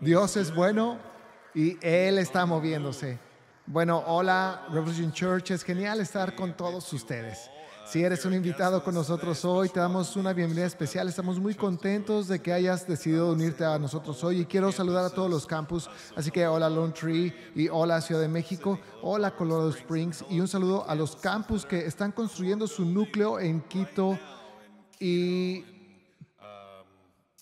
Dios es bueno y Él está moviéndose. Bueno, hola Revolution Church, es genial estar con todos ustedes. Si eres un invitado con nosotros hoy, te damos una bienvenida especial. Estamos muy contentos de que hayas decidido unirte a nosotros hoy y quiero saludar a todos los campus. Así que hola Lone Tree y hola Ciudad de México, hola Colorado Springs y un saludo a los campus que están construyendo su núcleo en Quito y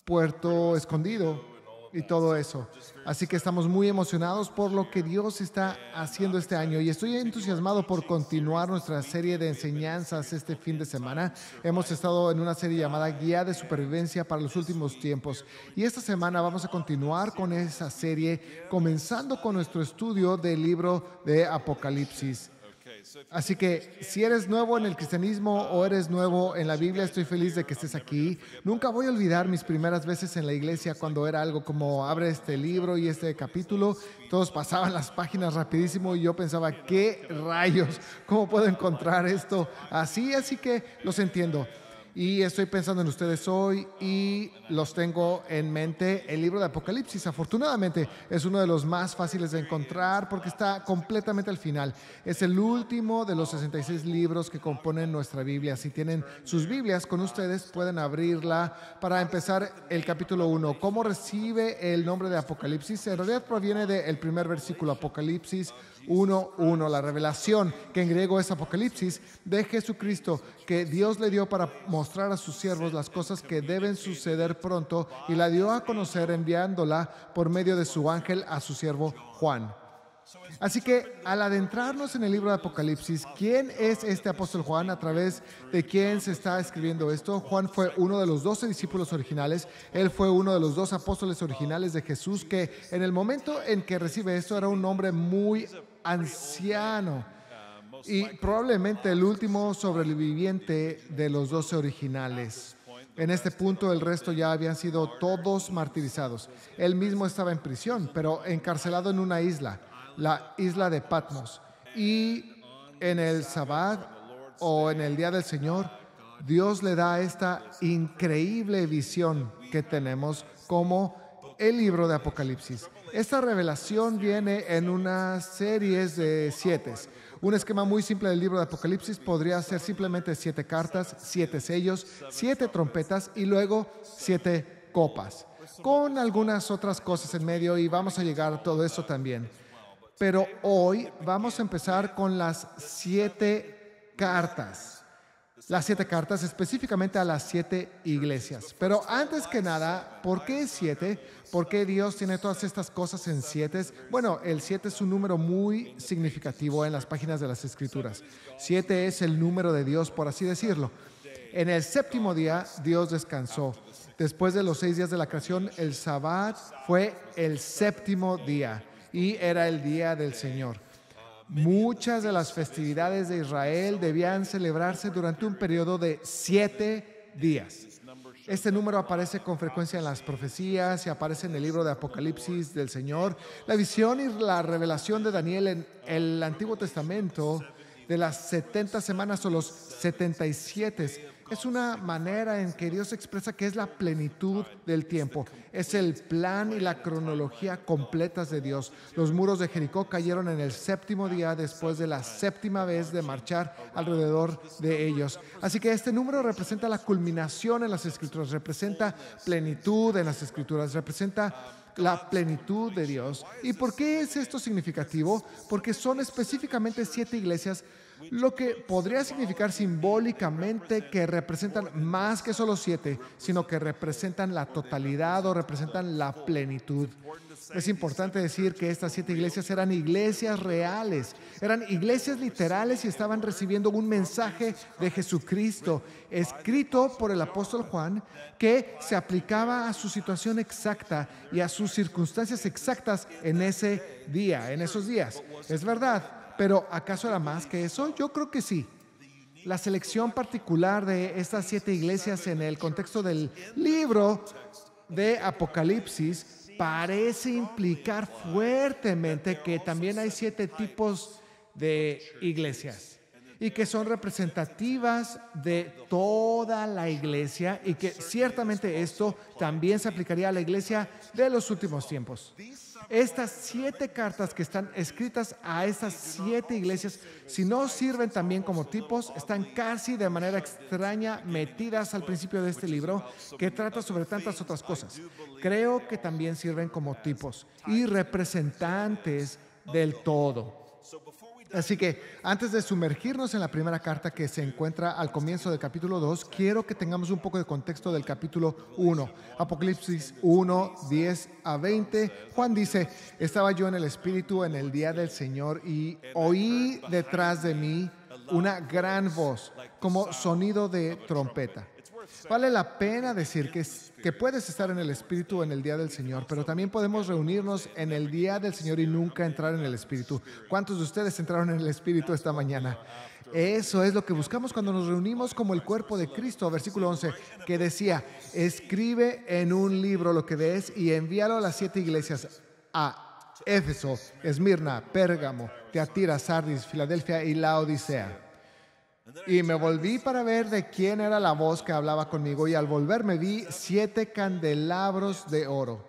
Puerto Escondido y todo eso. Así que estamos muy emocionados por lo que Dios está haciendo este año y estoy entusiasmado por continuar nuestra serie de enseñanzas este fin de semana. Hemos estado en una serie llamada Guía de Supervivencia para los Últimos Tiempos y esta semana vamos a continuar con esa serie, comenzando con nuestro estudio del libro de Apocalipsis. Así que si eres nuevo en el cristianismo o eres nuevo en la Biblia, estoy feliz de que estés aquí. Nunca voy a olvidar mis primeras veces en la iglesia cuando era algo como abre este libro y este capítulo. Todos pasaban las páginas rapidísimo y yo pensaba, ¿qué rayos? ¿Cómo puedo encontrar esto así? Así que los entiendo. Y estoy pensando en ustedes hoy y los tengo en mente. El libro de Apocalipsis, afortunadamente, es uno de los más fáciles de encontrar porque está completamente al final. Es el último de los 66 libros que componen nuestra Biblia. Si tienen sus Biblias con ustedes, pueden abrirla para empezar el capítulo 1. ¿Cómo recibe el nombre de Apocalipsis? En realidad proviene del primer versículo, Apocalipsis 1:1, la revelación, que en griego es Apocalipsis, de Jesucristo, que Dios le dio para mostrar a sus siervos las cosas que deben suceder pronto y la dio a conocer enviándola por medio de su ángel a su siervo Juan. Así que al adentrarnos en el libro de Apocalipsis, ¿quién es este apóstol Juan? ¿A través de quién se está escribiendo esto? Juan fue uno de los 12 discípulos originales. Él fue uno de los 2 apóstoles originales de Jesús, que en el momento en que recibe esto era un hombre muy anciano y probablemente el último sobreviviente de los 12 originales. En este punto el resto ya habían sido todos martirizados. Él mismo estaba en prisión, pero encarcelado en una isla, la isla de Patmos. Y en el Sabbat o en el Día del Señor, Dios le da esta increíble visión que tenemos como el libro de Apocalipsis. Esta revelación viene en unas series de 7. Un esquema muy simple del libro de Apocalipsis podría ser simplemente 7 cartas, 7 sellos, 7 trompetas y luego 7 copas, con algunas otras cosas en medio y vamos a llegar a todo eso también. Pero hoy vamos a empezar con las 7 cartas. Las 7 cartas específicamente a las 7 iglesias. Pero antes que nada, ¿por qué 7? ¿Por qué Dios tiene todas estas cosas en 7? Bueno, el 7 es un número muy significativo en las páginas de las Escrituras. 7 es el número de Dios, por así decirlo. En el séptimo día, Dios descansó. Después de los 6 días de la creación, el Sabbat fue el séptimo día y era el día del Señor. Muchas de las festividades de Israel debían celebrarse durante un periodo de 7 días. Este número aparece con frecuencia en las profecías y aparece en el libro de Apocalipsis del Señor. La visión y la revelación de Daniel en el Antiguo Testamento de las 70 semanas o los 77 es una manera en que Dios expresa que es la plenitud del tiempo. Es el plan y la cronología completas de Dios. Los muros de Jericó cayeron en el séptimo día después de la séptima vez de marchar alrededor de ellos. Así que este número representa la culminación en las Escrituras, representa plenitud en las Escrituras, representa la plenitud de Dios. ¿Y por qué es esto significativo? Porque son específicamente 7 iglesias, lo que podría significar simbólicamente que representan más que solo 7, sino que representan la totalidad o representan la plenitud. Es importante decir que estas 7 iglesias eran iglesias reales, eran iglesias literales y estaban recibiendo un mensaje de Jesucristo escrito por el apóstol Juan que se aplicaba a su situación exacta y a sus circunstancias exactas en ese día, en esos días. Es verdad. Pero ¿acaso era más que eso? Yo creo que sí. La selección particular de estas 7 iglesias en el contexto del libro de Apocalipsis parece implicar fuertemente que también hay 7 tipos de iglesias. y que son representativas de toda la iglesia, y que ciertamente esto también se aplicaría a la iglesia de los últimos tiempos. Estas 7 cartas que están escritas a estas 7 iglesias, si no sirven también como tipos, están casi de manera extraña metidas al principio de este libro, que trata sobre tantas otras cosas. Creo que también sirven como tipos y representantes del todo. Así que antes de sumergirnos en la primera carta, que se encuentra al comienzo del capítulo 2, quiero que tengamos un poco de contexto del capítulo 1. Apocalipsis 1, 10 a 20. Juan dice: estaba yo en el Espíritu en el día del Señor y oí detrás de mí una gran voz, como sonido de trompeta. Vale la pena decir que puedes estar en el Espíritu en el día del Señor, pero también podemos reunirnos en el día del Señor y nunca entrar en el Espíritu. ¿Cuántos de ustedes entraron en el Espíritu esta mañana? Eso es lo que buscamos cuando nos reunimos como el cuerpo de Cristo. Versículo 11, que decía: escribe en un libro lo que ves y envíalo a las 7 iglesias: a Éfeso, Esmirna, Pérgamo, Teatira, Sardis, Filadelfia y Laodicea. Y me volví para ver de quién era la voz que hablaba conmigo, y al volverme vi 7 candelabros de oro.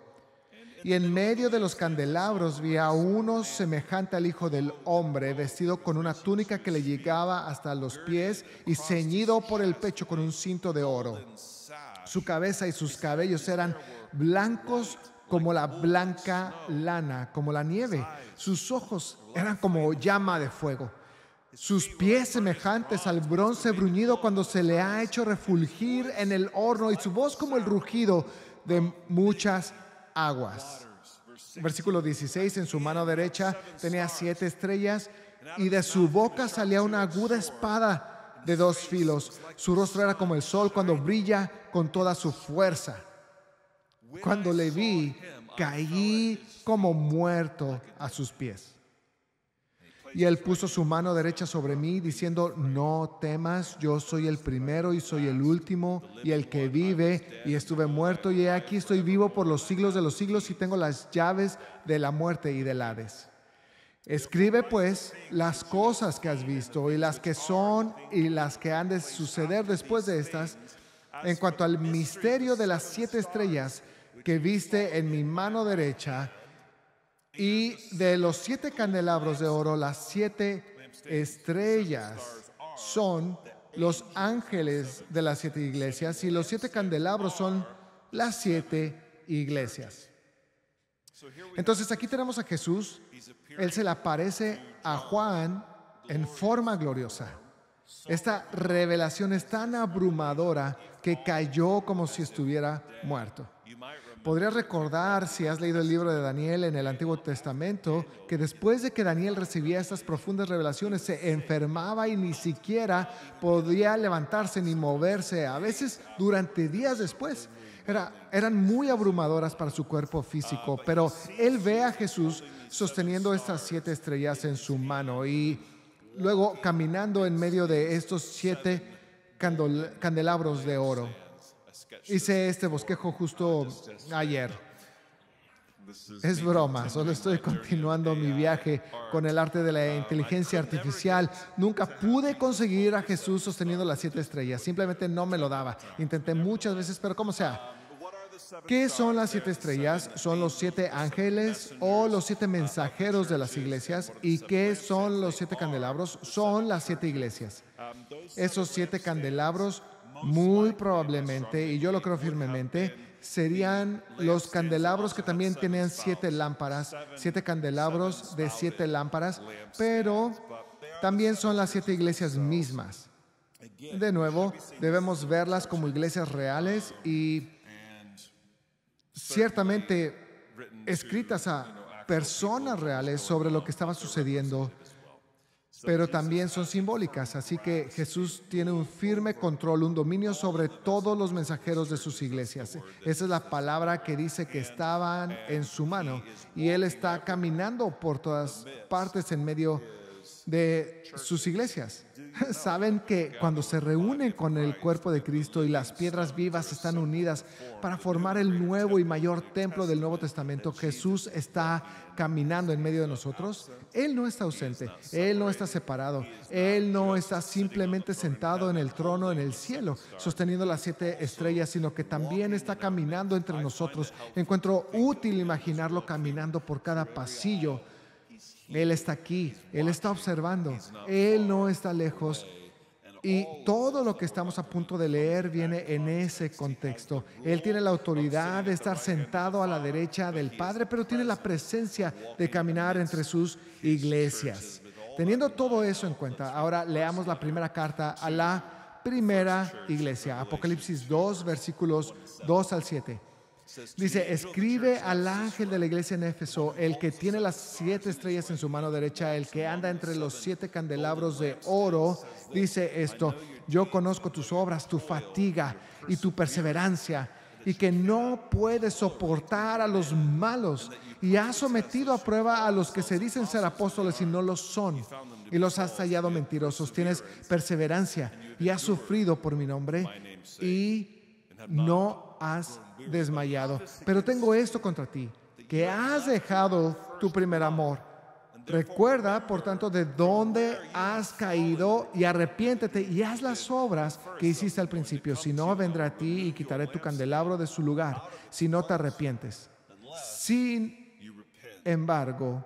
Y en medio de los candelabros vi a uno semejante al Hijo del Hombre, vestido con una túnica que le llegaba hasta los pies y ceñido por el pecho con un cinto de oro. Su cabeza y sus cabellos eran blancos como la blanca lana, como la nieve. Sus ojos eran como llama de fuego. Sus pies semejantes al bronce bruñido cuando se le ha hecho refulgir en el horno, y su voz como el rugido de muchas aguas. Versículo 16, en su mano derecha tenía 7 estrellas, y de su boca salía una aguda espada de 2 filos. Su rostro era como el sol cuando brilla con toda su fuerza. Cuando le vi, caí como muerto a sus pies. Y él puso su mano derecha sobre mí, diciendo: no temas, yo soy el primero y soy el último y el que vive, y estuve muerto y he aquí estoy vivo por los siglos de los siglos, y tengo las llaves de la muerte y del Hades. Escribe pues las cosas que has visto, y las que son y las que han de suceder después de estas. En cuanto al misterio de las 7 estrellas que viste en mi mano derecha, y de los 7 candelabros de oro, las 7 estrellas son los ángeles de las 7 iglesias, y los 7 candelabros son las 7 iglesias. Entonces aquí tenemos a Jesús. Él se le aparece a Juan en forma gloriosa. Esta revelación es tan abrumadora que cayó como si estuviera muerto. Podrías recordar, si has leído el libro de Daniel en el Antiguo Testamento, que después de que Daniel recibía estas profundas revelaciones, se enfermaba y ni siquiera podía levantarse ni moverse, a veces durante días después. Eran muy abrumadoras para su cuerpo físico, pero él ve a Jesús sosteniendo estas 7 estrellas en su mano y luego caminando en medio de estos 7 candelabros de oro. Hice este bosquejo justo ayer. Es broma, solo estoy continuando mi viaje con el arte de la inteligencia artificial. Nunca pude conseguir a Jesús sosteniendo las 7 estrellas, simplemente no me lo daba. Intenté muchas veces, pero como sea. ¿Qué son las 7 estrellas? ¿Son los 7 ángeles o los 7 mensajeros de las iglesias? ¿Y qué son los 7 candelabros? Son las 7 iglesias. Esos 7 candelabros, muy probablemente, y yo lo creo firmemente, serían los candelabros que también tenían 7 lámparas, 7 candelabros de 7 lámparas, pero también son las 7 iglesias mismas. De nuevo, debemos verlas como iglesias reales y ciertamente escritas a personas reales sobre lo que estaba sucediendo, pero también son simbólicas. Así que Jesús tiene un firme control, un dominio sobre todos los mensajeros de sus iglesias. Esa es la palabra que dice que estaban en su mano, y Él está caminando por todas partes en medio de sus iglesias. Saben que cuando se reúnen con el cuerpo de Cristo y las piedras vivas están unidas para formar el nuevo y mayor templo del Nuevo Testamento, Jesús está caminando en medio de nosotros. Él no está ausente, Él no está separado, Él no está simplemente sentado en el trono en el cielo, sosteniendo las 7 estrellas, sino que también está caminando entre nosotros. Encuentro útil imaginarlo caminando por cada pasillo. Él está aquí, Él está observando, Él no está lejos. Y todo lo que estamos a punto de leer viene en ese contexto. Él tiene la autoridad de estar sentado a la derecha del Padre, pero tiene la presencia de caminar entre sus iglesias. Teniendo todo eso en cuenta, ahora leamos la primera carta a la primera iglesia. Apocalipsis 2, versículos 2 al 7. Dice: escribe al ángel de la iglesia en Éfeso, el que tiene las 7 estrellas en su mano derecha, el que anda entre los 7 candelabros de oro, dice esto: yo conozco tus obras, tu fatiga y tu perseverancia, y que no puedes soportar a los malos, y has sometido a prueba a los que se dicen ser apóstoles y no lo son, y los has hallado mentirosos. Tienes perseverancia y has sufrido por mi nombre y no has desmayado. Pero tengo esto contra ti, que has dejado tu primer amor. Recuerda, por tanto, de dónde has caído y arrepiéntete y haz las obras que hiciste al principio. Si no, vendré a ti y quitaré tu candelabro de su lugar, si no te arrepientes. Sin embargo,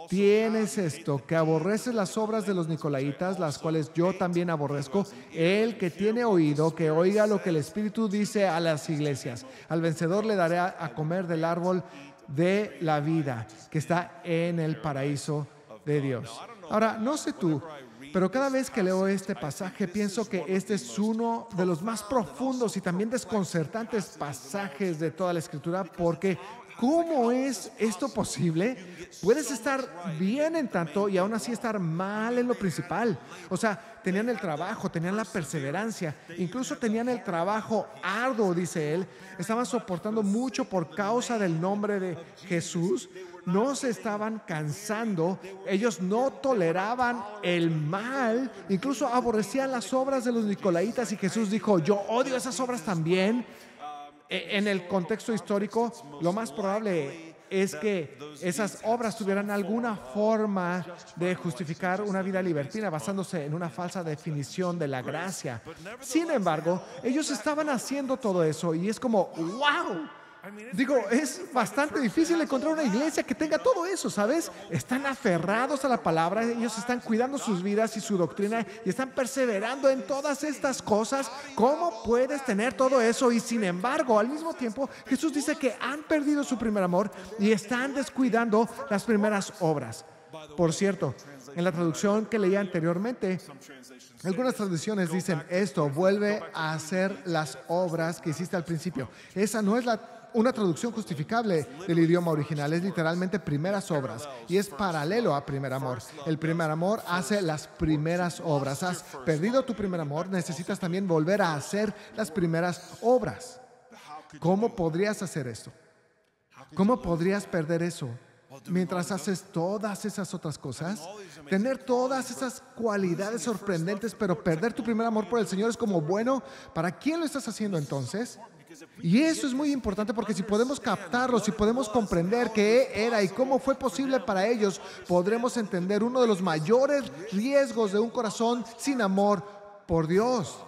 tienes esto, que aborreces las obras de los nicolaítas, las cuales yo también aborrezco. El que tiene oído, que oiga lo que el Espíritu dice a las iglesias. Al vencedor le daré a comer del árbol de la vida que está en el paraíso de Dios. Ahora, no sé tú, pero cada vez que leo este pasaje pienso que este es uno de los más profundos y también desconcertantes pasajes de toda la Escritura, porque ¿cómo es esto posible? Puedes estar bien en tanto y aún así estar mal en lo principal. O sea, tenían el trabajo, tenían la perseverancia, incluso tenían el trabajo arduo, dice él. Estaban soportando mucho por causa del nombre de Jesús. No se estaban cansando, ellos no toleraban el mal, incluso aborrecían las obras de los nicolaítas, y Jesús dijo: yo odio esas obras también. En el contexto histórico, lo más probable es que esas obras tuvieran alguna forma de justificar una vida libertina basándose en una falsa definición de la gracia. Sin embargo, ellos estaban haciendo todo eso y es como, ¡wow! Digo, es bastante difícil encontrar una iglesia que tenga todo eso, ¿sabes? Están aferrados a la palabra, ellos están cuidando sus vidas y su doctrina y están perseverando en todas estas cosas. ¿Cómo puedes tener todo eso? Y sin embargo, al mismo tiempo, Jesús dice que han perdido su primer amor y están descuidando las primeras obras. Por cierto, en la traducción que leía anteriormente, algunas traducciones dicen esto: vuelve a hacer las obras que hiciste al principio. Esa no es una traducción justificable del idioma original, es literalmente primeras obras y es paralelo a primer amor. El primer amor hace las primeras obras. Has perdido tu primer amor, necesitas también volver a hacer las primeras obras. ¿Cómo podrías hacer esto? ¿Cómo podrías perder eso mientras haces todas esas otras cosas? Tener todas esas cualidades sorprendentes, pero perder tu primer amor por el Señor es como, bueno, ¿para quién lo estás haciendo entonces? Y eso es muy importante, porque si podemos captarlo, si podemos comprender qué era y cómo fue posible para ellos, podremos entender uno de los mayores riesgos de un corazón sin amor por Dios.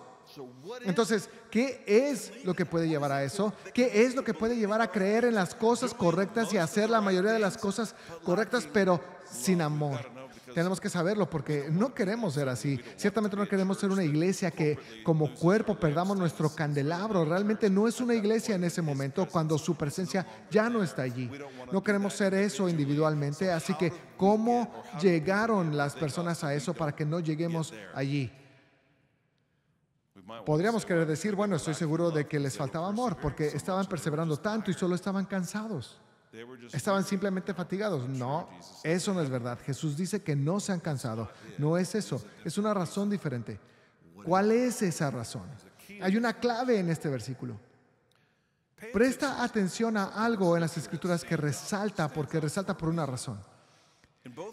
Entonces, ¿qué es lo que puede llevar a eso? ¿Qué es lo que puede llevar a creer en las cosas correctas y hacer la mayoría de las cosas correctas, pero sin amor? Tenemos que saberlo, porque no queremos ser así. Ciertamente no queremos ser una iglesia que como cuerpo perdamos nuestro candelabro. Realmente no es una iglesia en ese momento cuando su presencia ya no está allí. No queremos ser eso individualmente. Así que, ¿cómo llegaron las personas a eso para que no lleguemos allí? Podríamos querer decir, bueno, estoy seguro de que les faltaba amor porque estaban perseverando tanto y solo estaban cansados. Estaban simplemente fatigados. No, eso no es verdad. Jesús dice que no se han cansado. No es eso, es una razón diferente. ¿Cuál es esa razón? Hay una clave en este versículo. Presta atención a algo en las Escrituras que resalta, porque resalta por una razón.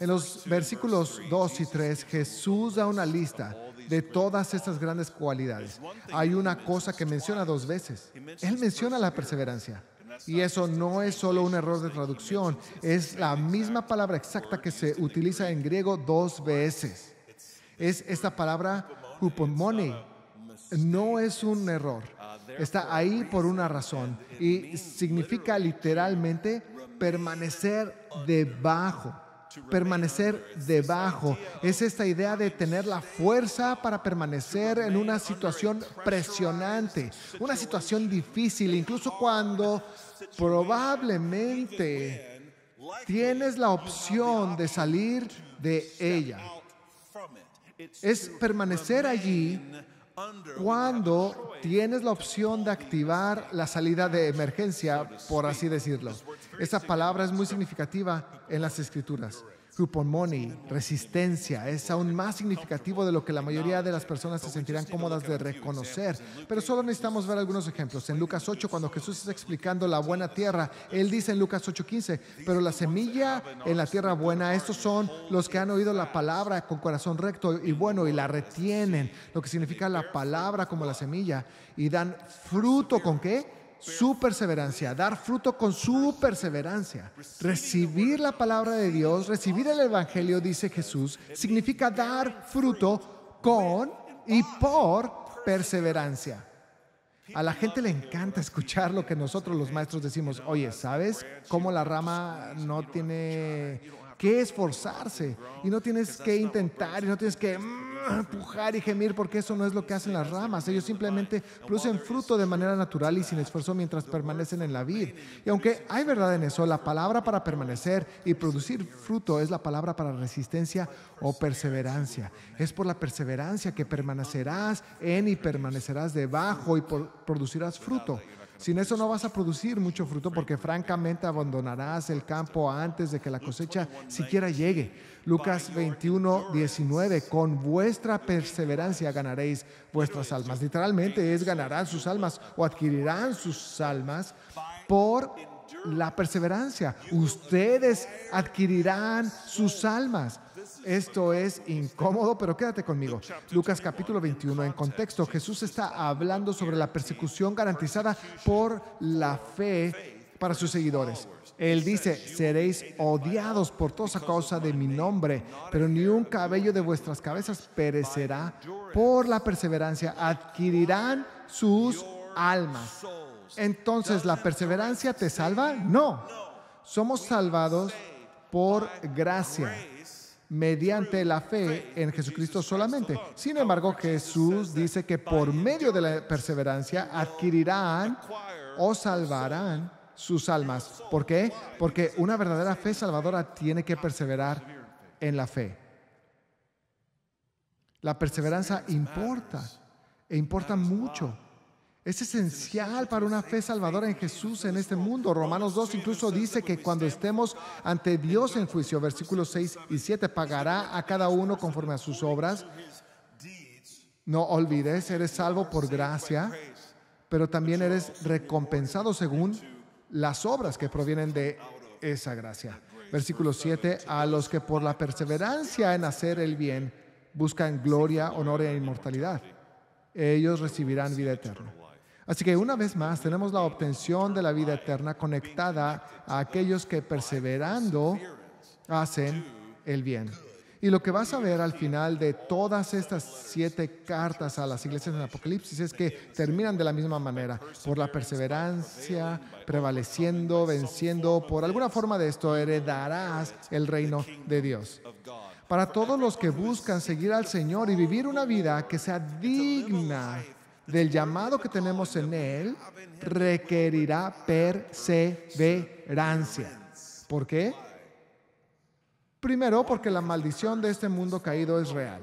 En los versículos 2 y 3, Jesús da una lista de todas estas grandes cualidades. Hay una cosa que menciona 2 veces. Él menciona la perseverancia. Y eso no es solo un error de traducción, es la misma palabra exacta que se utiliza en griego 2 veces. Es esta palabra hupomone. No es un error. Está ahí por una razón y significa literalmente permanecer debajo. Permanecer debajo. Es esta idea de tener la fuerza para permanecer en una situación presionante, una situación difícil, incluso cuando probablemente tienes la opción de salir de ella. Es permanecer allí cuando tienes la opción de activar la salida de emergencia, por así decirlo. Esta palabra es muy significativa en las Escrituras. Hupomone, resistencia, es aún más significativo de lo que la mayoría de las personas se sentirán cómodas de reconocer. Pero solo necesitamos ver algunos ejemplos. En Lucas 8, cuando Jesús está explicando la buena tierra, Él dice en Lucas 8:15, pero la semilla en la tierra buena, estos son los que han oído la palabra con corazón recto y bueno y la retienen, lo que significa la palabra como la semilla, y dan fruto ¿con qué? Su perseverancia, dar fruto con su perseverancia. Recibir la palabra de Dios, recibir el Evangelio, dice Jesús, significa dar fruto con y por perseverancia. A la gente le encanta escuchar lo que nosotros los maestros decimos. Oye, ¿sabes cómo la rama no tiene que esforzarse? Y no tienes que intentar, y no tienes que empujar y gemir, porque eso no es lo que hacen las ramas. Ellos simplemente producen fruto de manera natural y sin esfuerzo mientras permanecen en la vid. Y aunque hay verdad en eso, la palabra para permanecer y producir fruto es la palabra para resistencia o perseverancia. Es por la perseverancia que permanecerás en y permanecerás debajo y producirás fruto. Sin eso no vas a producir mucho fruto, porque francamente abandonarás el campo antes de que la cosecha siquiera llegue. Lucas 21:19, con vuestra perseverancia ganaréis vuestras almas. Literalmente es ganarán sus almas o adquirirán sus almas por la perseverancia. Ustedes adquirirán sus almas. Esto es incómodo, pero quédate conmigo. Lucas capítulo 21, en contexto, Jesús está hablando sobre la persecución garantizada por la fe para sus seguidores. Él dice, seréis odiados por todos a causa de mi nombre, pero ni un cabello de vuestras cabezas perecerá. Por la perseverancia adquirirán sus almas. Entonces, ¿la perseverancia te salva? No. Somos salvados por gracia, mediante la fe en Jesucristo solamente. Sin embargo, Jesús dice que por medio de la perseverancia adquirirán o salvarán sus almas. ¿Por qué? Porque una verdadera fe salvadora tiene que perseverar en la fe. La perseverancia importa, e importa mucho. Es esencial para una fe salvadora en Jesús en este mundo. Romanos 2 incluso dice que cuando estemos ante Dios en juicio, versículos 6 y 7, pagará a cada uno conforme a sus obras. No olvides, eres salvo por gracia, pero también eres recompensado según las obras que provienen de esa gracia. Versículo 7, a los que por la perseverancia en hacer el bien buscan gloria, honor e inmortalidad, ellos recibirán vida eterna. Así que una vez más tenemos la obtención de la vida eterna conectada a aquellos que perseverando hacen el bien. Y lo que vas a ver al final de todas estas 7 cartas a las iglesias en Apocalipsis es que terminan de la misma manera, por la perseverancia, prevaleciendo, venciendo. Por alguna forma de esto heredarás el reino de Dios. Para todos los que buscan seguir al Señor y vivir una vida que sea digna del llamado que tenemos en Él, requerirá perseverancia. ¿Por qué? Primero, porque la maldición de este mundo caído es real.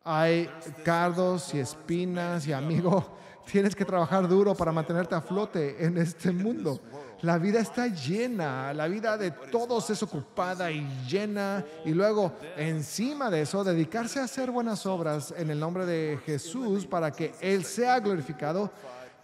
Hay cardos y espinas y amigo, tienes que trabajar duro para mantenerte a flote en este mundo. La vida está llena, la vida de todos es ocupada y llena, y luego encima de eso dedicarse a hacer buenas obras en el nombre de Jesús para que Él sea glorificado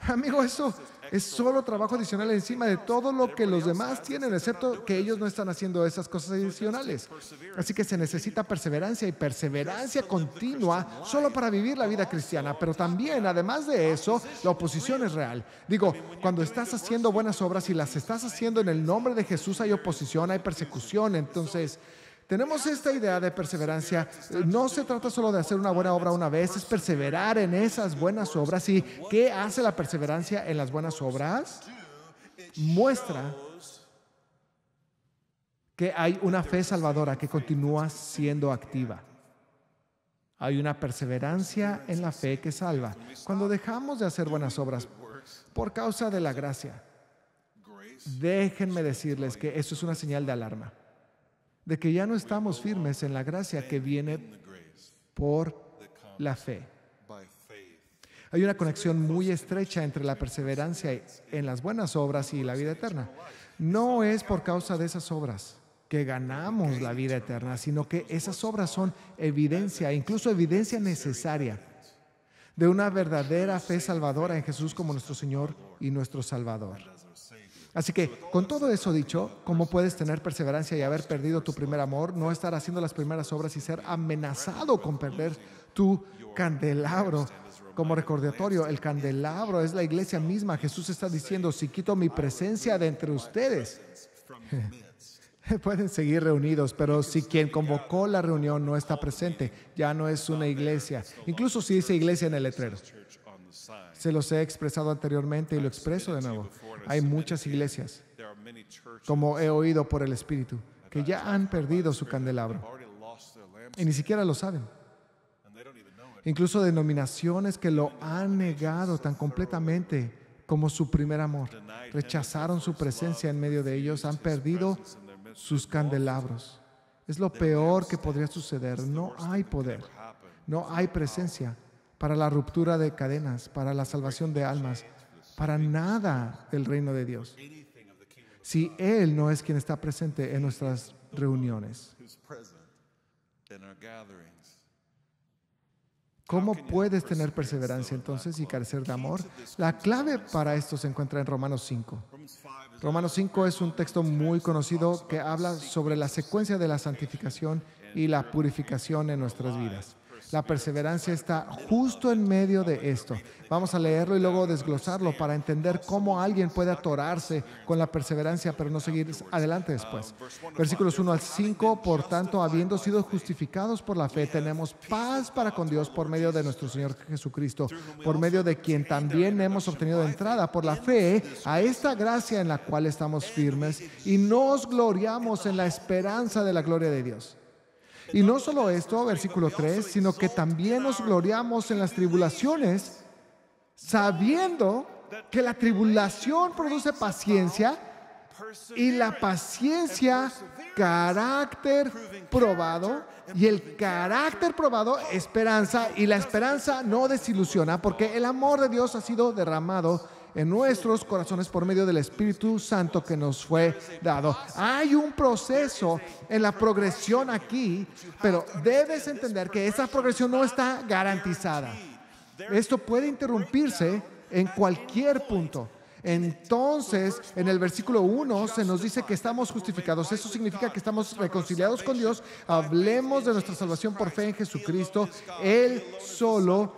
Amigo, eso es solo trabajo adicional encima de todo lo que los demás tienen, excepto que ellos no están haciendo esas cosas adicionales. Así que se necesita perseverancia y perseverancia continua solo para vivir la vida cristiana. Pero también, además de eso, la oposición es real. Digo, cuando estás haciendo buenas obras y las estás haciendo en el nombre de Jesús, hay oposición, hay persecución. Entonces, tenemos esta idea de perseverancia. No se trata solo de hacer una buena obra una vez, es perseverar en esas buenas obras. ¿Y qué hace la perseverancia en las buenas obras? Muestra que hay una fe salvadora que continúa siendo activa. Hay una perseverancia en la fe que salva. Cuando dejamos de hacer buenas obras por causa de la gracia, déjenme decirles que eso es una señal de alarma, de que ya no estamos firmes en la gracia que viene por la fe. Hay una conexión muy estrecha entre la perseverancia en las buenas obras y la vida eterna. No es por causa de esas obras que ganamos la vida eterna, sino que esas obras son evidencia, incluso evidencia necesaria, de una verdadera fe salvadora en Jesús como nuestro Señor y nuestro Salvador. Así que, con todo eso dicho, ¿cómo puedes tener perseverancia y haber perdido tu primer amor, no estar haciendo las primeras obras y ser amenazado con perder tu candelabro? Como recordatorio, el candelabro es la iglesia misma. Jesús está diciendo, si quito mi presencia de entre ustedes, pueden seguir reunidos, pero si quien convocó la reunión no está presente, ya no es una iglesia. Incluso si dice iglesia en el letrero. Se los he expresado anteriormente y lo expreso de nuevo. Hay muchas iglesias, como he oído por el Espíritu, que ya han perdido su candelabro y ni siquiera lo saben. Incluso denominaciones que lo han negado tan completamente como su primer amor. Rechazaron su presencia en medio de ellos, han perdido sus candelabros. Es lo peor que podría suceder. No hay poder, no hay presencia para la ruptura de cadenas, para la salvación de almas, para nada del reino de Dios, si Él no es quien está presente en nuestras reuniones. ¿Cómo puedes tener perseverancia entonces y carecer de amor? La clave para esto se encuentra en Romanos 5. Romanos 5 es un texto muy conocido que habla sobre la secuencia de la santificación y la purificación en nuestras vidas. La perseverancia está justo en medio de esto. Vamos a leerlo y luego desglosarlo para entender cómo alguien puede atorarse con la perseverancia pero no seguir adelante después. Versículos 1 al 5, por tanto, habiendo sido justificados por la fe, tenemos paz para con Dios por medio de nuestro Señor Jesucristo, por medio de quien también hemos obtenido entrada por la fe a esta gracia en la cual estamos firmes y nos gloriamos en la esperanza de la gloria de Dios. Y no solo esto, versículo 3, sino que también nos gloriamos en las tribulaciones, sabiendo que la tribulación produce paciencia y la paciencia carácter probado y el carácter probado esperanza y la esperanza no desilusiona porque el amor de Dios ha sido derramado en nuestros corazones por medio del Espíritu Santo que nos fue dado. Hay un proceso en la progresión aquí, pero debes entender que esa progresión no está garantizada. Esto puede interrumpirse en cualquier punto. Entonces, en el versículo 1 se nos dice que estamos justificados. Eso significa que estamos reconciliados con Dios. Hablemos de nuestra salvación por fe en Jesucristo. Él solo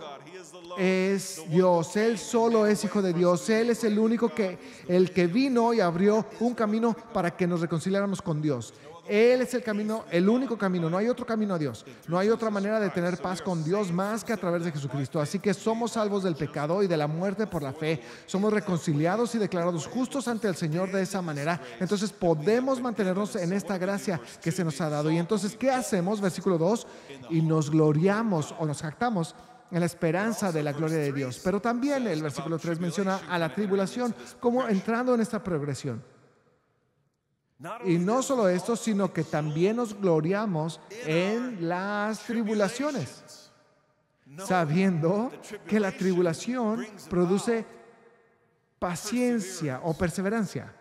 es Dios, Él solo es Hijo de Dios. Él es el que vino y abrió un camino para que nos reconciliáramos con Dios. Él es el camino, el único camino. No hay otro camino a Dios. No hay otra manera de tener paz con Dios más que a través de Jesucristo. Así que somos salvos del pecado y de la muerte por la fe. Somos reconciliados y declarados justos ante el Señor de esa manera. Entonces podemos mantenernos en esta gracia que se nos ha dado. Y entonces, ¿qué hacemos? Versículo 2, y nos gloriamos o nos jactamos en la esperanza de la gloria de Dios. Pero también el versículo 3 menciona a la tribulación como entrando en esta progresión. Y no solo esto, sino que también nos gloriamos en las tribulaciones, sabiendo que la tribulación produce paciencia o perseverancia.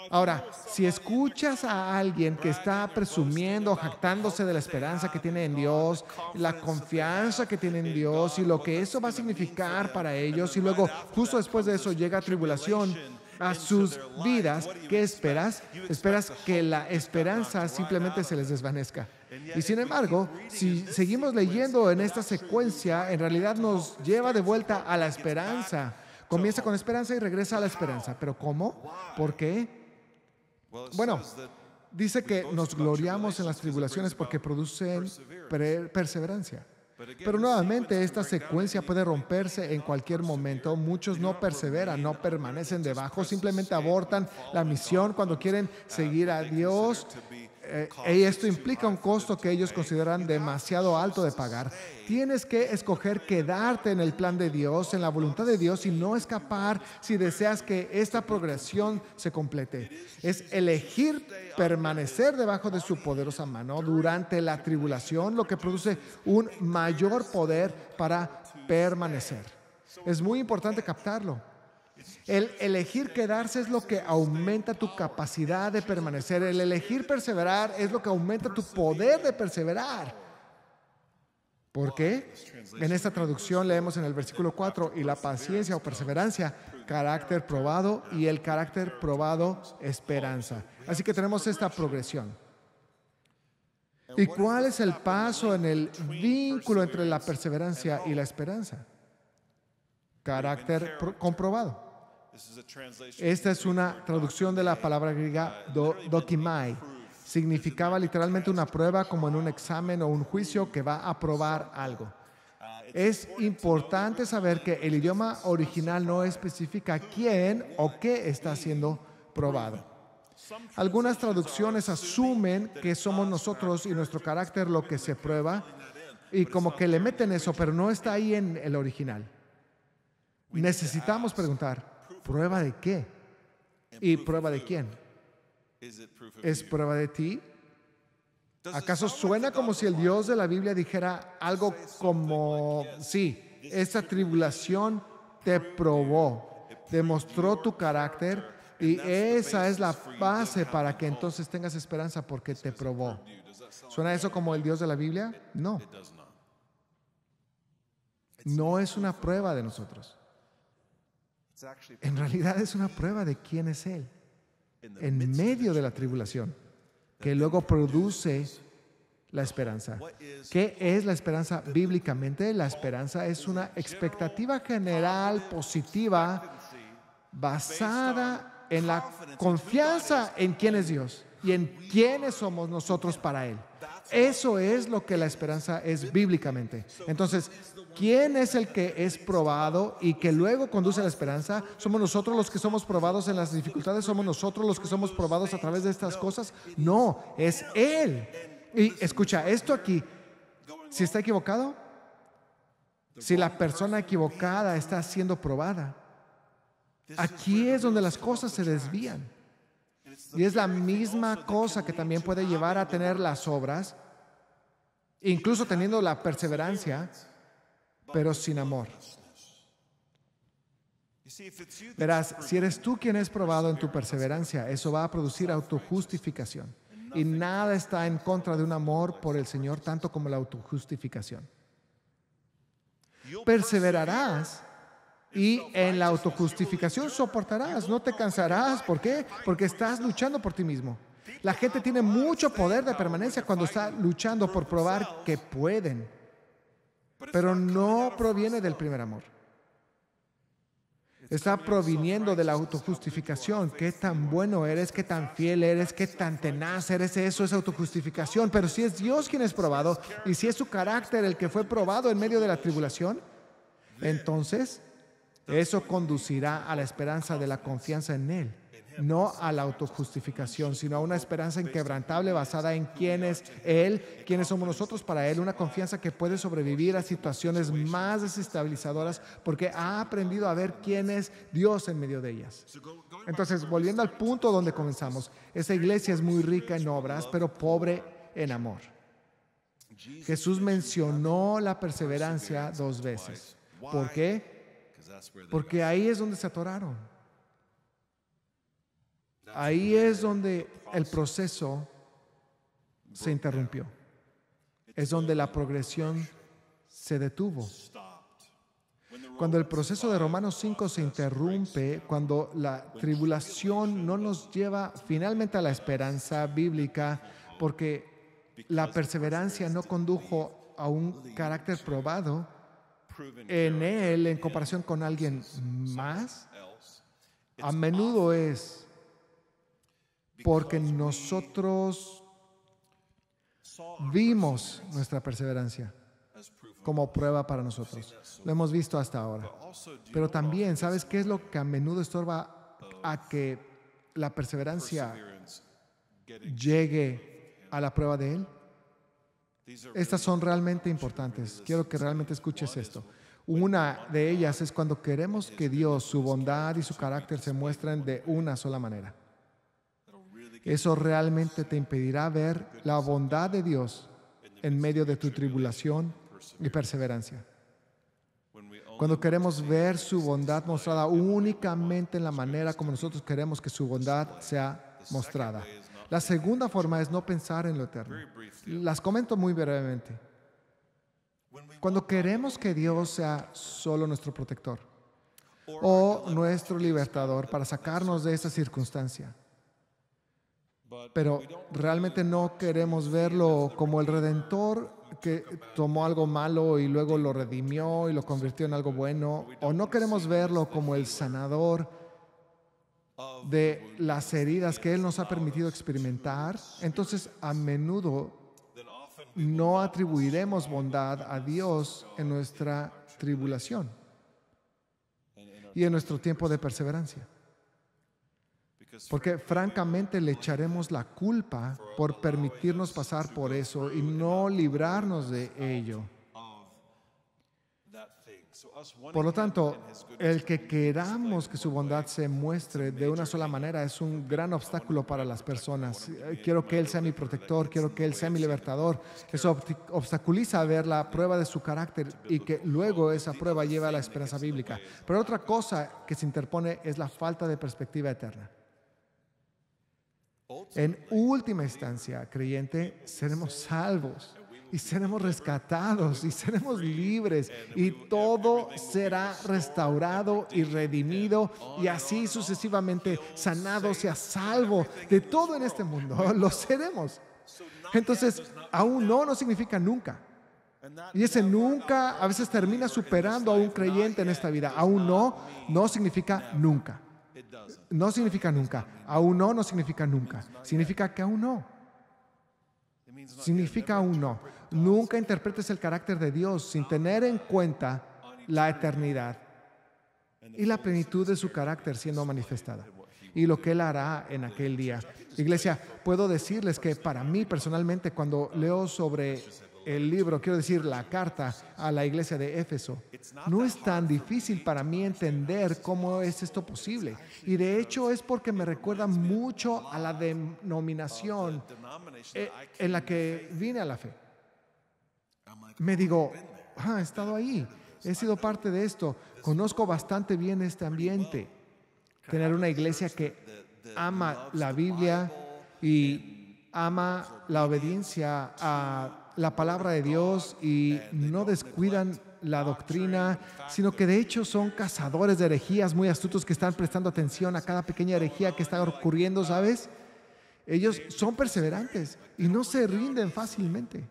Ahora, si escuchas a alguien que está presumiendo, jactándose de la esperanza que tiene en Dios, la confianza que tiene en Dios y lo que eso va a significar para ellos, y luego justo después de eso llega tribulación a sus vidas, ¿qué esperas? Esperas que la esperanza simplemente se les desvanezca. Y sin embargo, si seguimos leyendo en esta secuencia, en realidad nos lleva de vuelta a la esperanza. Comienza con esperanza y regresa a la esperanza. ¿Pero cómo? ¿Por qué? Bueno, dice que nos gloriamos en las tribulaciones porque producen perseverancia. Pero nuevamente esta secuencia puede romperse en cualquier momento. Muchos no perseveran, no permanecen debajo, simplemente abortan la misión cuando quieren seguir a Dios. Y esto implica un costo que ellos consideran demasiado alto de pagar. Tienes que escoger quedarte en el plan de Dios, en la voluntad de Dios, y no escapar si deseas que esta progresión se complete. Es elegir permanecer debajo de su poderosa mano durante la tribulación, lo que produce un mayor poder para permanecer. Es muy importante captarlo. El elegir quedarse es lo que aumenta tu capacidad de permanecer. El elegir perseverar es lo que aumenta tu poder de perseverar. ¿Por qué? En esta traducción leemos en el versículo 4, y la paciencia o perseverancia, carácter probado, y el carácter probado, esperanza. Así que tenemos esta progresión. ¿Y cuál es el paso en el vínculo entre la perseverancia y la esperanza? Carácter comprobado. Esta es una traducción de la palabra griega dokimai. Significaba literalmente una prueba, como en un examen o un juicio que va a probar algo. Es importante saber que el idioma original no especifica quién o qué está siendo probado. Algunas traducciones asumen que somos nosotros y nuestro carácter lo que se prueba, y como que le meten eso, pero no está ahí en el original. Necesitamos preguntar, ¿prueba de qué? ¿Y prueba de quién? ¿Es prueba de ti? ¿Acaso suena como si el Dios de la Biblia dijera algo como, sí, esta tribulación te probó, demostró tu carácter, y esa es la base para que entonces tengas esperanza porque te probó? ¿Suena eso como el Dios de la Biblia? No. No es una prueba de nosotros. En realidad es una prueba de quién es Él en medio de la tribulación, que luego produce la esperanza. ¿Qué es la esperanza bíblicamente? La esperanza es una expectativa general positiva basada en la confianza en quién es Dios y en quiénes somos nosotros para Él. Eso es lo que la esperanza es bíblicamente. Entonces, ¿quién es el que es probado y que luego conduce a la esperanza? ¿Somos nosotros los que somos probados en las dificultades? ¿Somos nosotros los que somos probados a través de estas cosas? No, es Él. Y escucha, esto aquí, si está equivocado, si la persona equivocada está siendo probada, aquí es donde las cosas se desvían. Y es la misma cosa que también puede llevar a tener las obras, incluso teniendo la perseverancia, pero sin amor. Verás, si eres tú quien es probado en tu perseverancia, eso va a producir autojustificación. Y nada está en contra de un amor por el Señor, tanto como la autojustificación. Perseverarás y en la autojustificación soportarás, no te cansarás. ¿Por qué? Porque estás luchando por ti mismo. La gente tiene mucho poder de permanencia cuando está luchando por probar que pueden, pero no proviene del primer amor. Está proviniendo de la autojustificación. Qué tan bueno eres, qué tan fiel eres, qué tan tenaz eres. Eso es autojustificación. Pero si es Dios quien es probado y si es su carácter el que fue probado en medio de la tribulación, entonces eso conducirá a la esperanza de la confianza en Él, no a la autojustificación, sino a una esperanza inquebrantable basada en quién es Él, quiénes somos nosotros para Él, una confianza que puede sobrevivir a situaciones más desestabilizadoras porque ha aprendido a ver quién es Dios en medio de ellas. Entonces, volviendo al punto donde comenzamos, esta iglesia es muy rica en obras, pero pobre en amor. Jesús mencionó la perseverancia 2 veces. ¿Por qué? Porque ahí es donde se atoraron. Ahí es donde el proceso se interrumpió. Es donde la progresión se detuvo. Cuando el proceso de Romanos 5 se interrumpe, cuando la tribulación no nos lleva finalmente a la esperanza bíblica, porque la perseverancia no condujo a un carácter probado en él en comparación con alguien más, a menudo es porque nosotros vimos nuestra perseverancia como prueba para nosotros. Lo hemos visto hasta ahora. Pero también, ¿sabes qué es lo que a menudo estorba a que la perseverancia llegue a la prueba de Él? Estas son realmente importantes. Quiero que realmente escuches esto. Una de ellas es cuando queremos que Dios, su bondad y su carácter se muestren de una sola manera. Eso realmente te impedirá ver la bondad de Dios en medio de tu tribulación y perseverancia. Cuando queremos ver su bondad mostrada únicamente en la manera como nosotros queremos que su bondad sea mostrada. La segunda forma es no pensar en lo eterno. Las comento muy brevemente. Cuando queremos que Dios sea solo nuestro protector o nuestro libertador para sacarnos de esa circunstancia, pero realmente no queremos verlo como el Redentor que tomó algo malo y luego lo redimió y lo convirtió en algo bueno, o no queremos verlo como el sanador de las heridas que Él nos ha permitido experimentar, entonces a menudo no atribuiremos bondad a Dios en nuestra tribulación y en nuestro tiempo de perseverancia. Porque francamente le echaremos la culpa por permitirnos pasar por eso y no librarnos de ello. Por lo tanto, el que queramos que su bondad se muestre de una sola manera es un gran obstáculo para las personas. Quiero que Él sea mi protector, quiero que Él sea mi libertador. Eso obstaculiza ver la prueba de su carácter y que luego esa prueba lleva a la esperanza bíblica. Pero otra cosa que se interpone es la falta de perspectiva eterna. En última instancia, creyente, seremos salvos y seremos rescatados y seremos libres y todo será restaurado y redimido y así sucesivamente sanados y a salvo de todo en este mundo. Lo seremos. Entonces, aún no significa nunca. Y ese nunca a veces termina superando a un creyente en esta vida. Aún no significa nunca. No significa nunca. Aún no significa nunca. Significa que aún no. Significa aún no. Nunca interpretes el carácter de Dios sin tener en cuenta la eternidad y la plenitud de su carácter siendo manifestada y lo que Él hará en aquel día. Iglesia, puedo decirles que para mí personalmente, cuando leo sobre el libro, quiero decir la carta a la iglesia de Éfeso, no es tan difícil para mí entender cómo es esto posible. Y de hecho es porque me recuerda mucho a la denominación en la que vine a la fe. Me digo, he estado ahí, he sido parte de esto, conozco bastante bien este ambiente. Tener una iglesia que ama la Biblia y ama la obediencia a la palabra de Dios y no descuidan la doctrina, sino que de hecho son cazadores de herejías muy astutos que están prestando atención a cada pequeña herejía que está ocurriendo, ¿sabes? Ellos son perseverantes y no se rinden fácilmente.